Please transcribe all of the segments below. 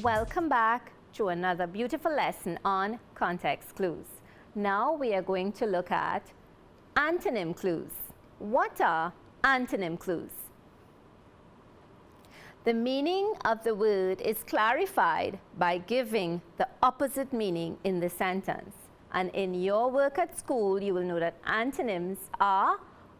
Welcome back to another beautiful lesson on context clues. Now we are going to look at antonym clues. What are antonym clues? The meaning of the word is clarified by giving the opposite meaning in the sentence. And in your work at school, you will know that antonyms are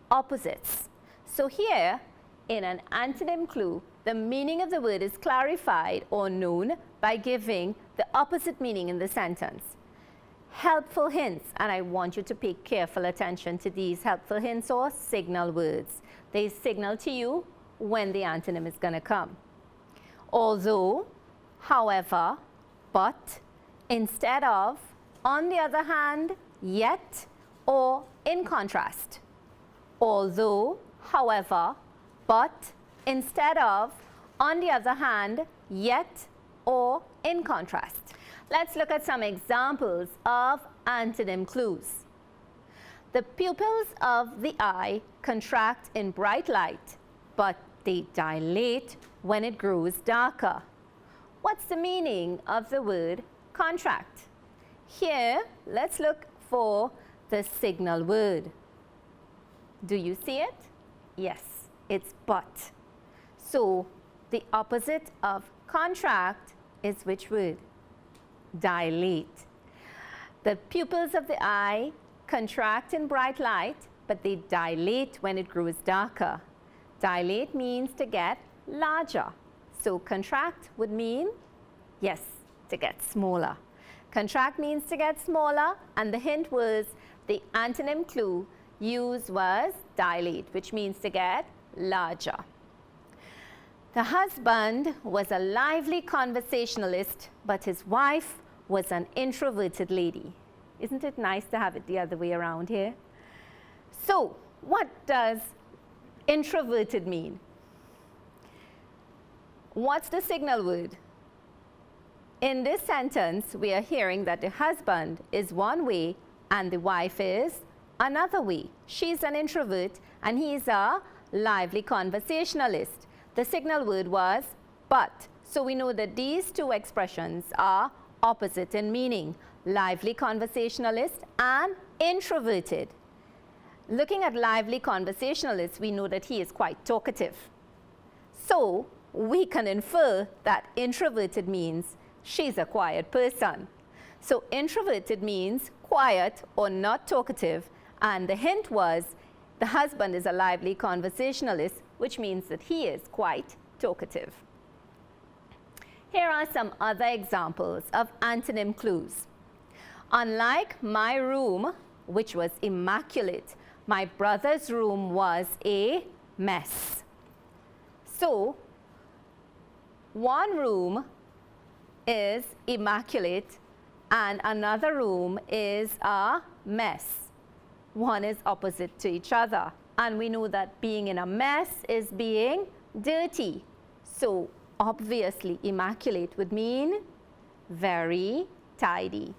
opposites. So here, in an antonym clue, the meaning of the word is clarified or known by giving the opposite meaning in the sentence. Helpful hints, and I want you to pay careful attention to these helpful hints or signal words. They signal to you when the antonym is going to come. Although, however, but, instead of, on the other hand, yet, or in contrast. Although, however, but, instead of, on the other hand, yet, or in contrast. Let's look at some examples of antonym clues. The pupils of the eye contract in bright light, but they dilate when it grows darker. What's the meaning of the word contract? Here, let's look for the signal word. Do you see it? Yes, it's but. So, the opposite of contract is which word? Dilate. The pupils of the eye contract in bright light, but they dilate when it grows darker. Dilate means to get larger. So contract would mean, yes, to get smaller. Contract means to get smaller, and the hint was the antonym clue used was dilate, which means to get larger. The husband was a lively conversationalist, but his wife was an introverted lady. Isn't it nice to have it the other way around here? So, what does introverted mean? What's the signal word? In this sentence, we are hearing that the husband is one way and the wife is another way. She's an introvert and he's a lively conversationalist. The signal word was but. So we know that these two expressions are opposite in meaning. Lively conversationalist and introverted. Looking at lively conversationalist, we know that he is quite talkative. So we can infer that introverted means she's a quiet person. So introverted means quiet or not talkative, and the hint was the husband is a lively conversationalist, which means that he is quite talkative. Here are some other examples of antonym clues. Unlike my room, which was immaculate, my brother's room was a mess. So, one room is immaculate and another room is a mess. One is opposite to each other. And we know that being in a mess is being dirty. So obviously immaculate would mean very tidy.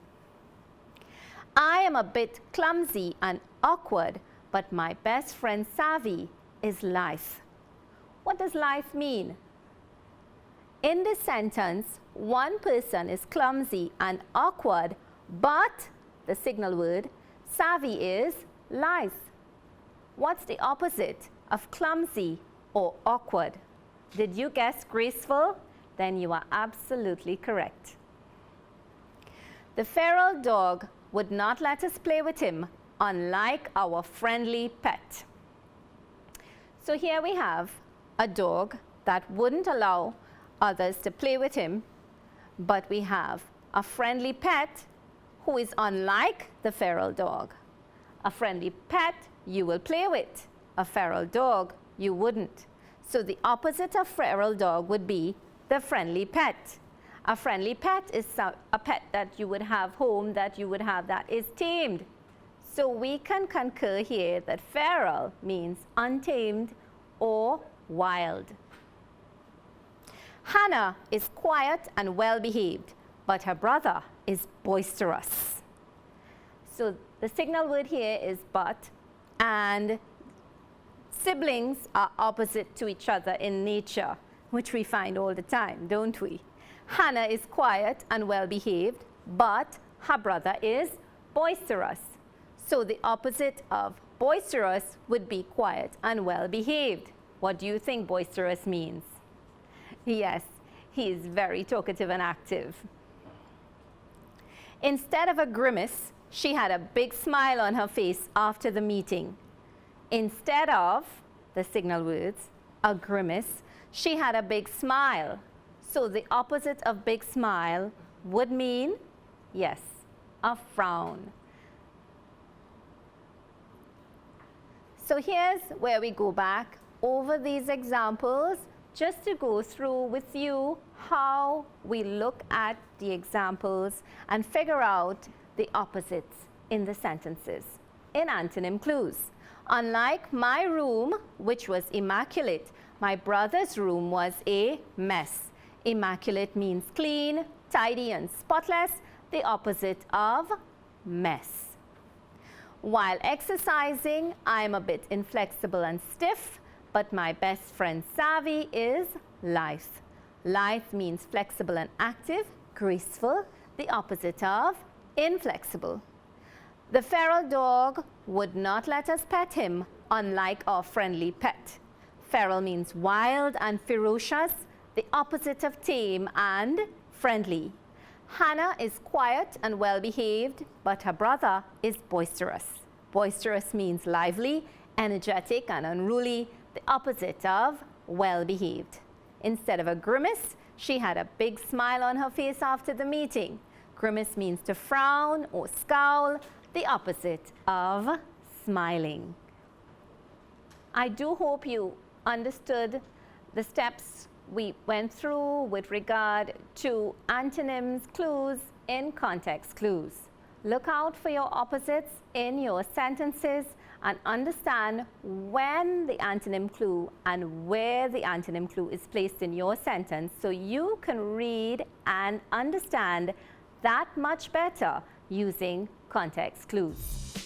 I am a bit clumsy and awkward, but my best friend Savvy is lithe. What does lithe mean? In this sentence, one person is clumsy and awkward, but the signal word savvy is lithe. What's the opposite of clumsy or awkward? Did you guess graceful? Then you are absolutely correct. The feral dog would not let us play with him, unlike our friendly pet. So here we have a dog that wouldn't allow others to play with him, but we have a friendly pet who is unlike the feral dog. A friendly pet you will play with. A feral dog you wouldn't. So the opposite of feral dog would be the friendly pet. A friendly pet is a pet that you would have home, that you would have that is tamed. So we can concur here that feral means untamed or wild. Hannah is quiet and well behaved, but her brother is boisterous. So the signal word here is but, and siblings are opposite to each other in nature, which we find all the time, don't we? Hannah is quiet and well-behaved, but her brother is boisterous. So the opposite of boisterous would be quiet and well-behaved. What do you think boisterous means? Yes, he is very talkative and active. Instead of a grimace, she had a big smile on her face after the meeting. Instead of the signal words, a grimace, she had a big smile. So the opposite of big smile would mean, yes, a frown. So here's where we go back over these examples just to go through with you how we look at the examples and figure out the opposites in the sentences in antonym clues. Unlike my room, which was immaculate, my brother's room was a mess. Immaculate means clean, tidy, and spotless, the opposite of mess. While exercising, I'm a bit inflexible and stiff, but my best friend Savvy is lithe. Lithe means flexible and active, graceful, the opposite of inflexible. The feral dog would not let us pet him, unlike our friendly pet. Feral means wild and ferocious, the opposite of tame and friendly. Hannah is quiet and well-behaved, but her brother is boisterous. Boisterous means lively, energetic, and unruly, the opposite of well-behaved. Instead of a grimace, she had a big smile on her face after the meeting. Grimace means to frown or scowl, the opposite of smiling. I do hope you understood the steps we went through with regard to antonyms clues in context clues. Look out for your opposites in your sentences and understand when the antonym clue and where the antonym clue is placed in your sentence so you can read and understand that much better using context clues.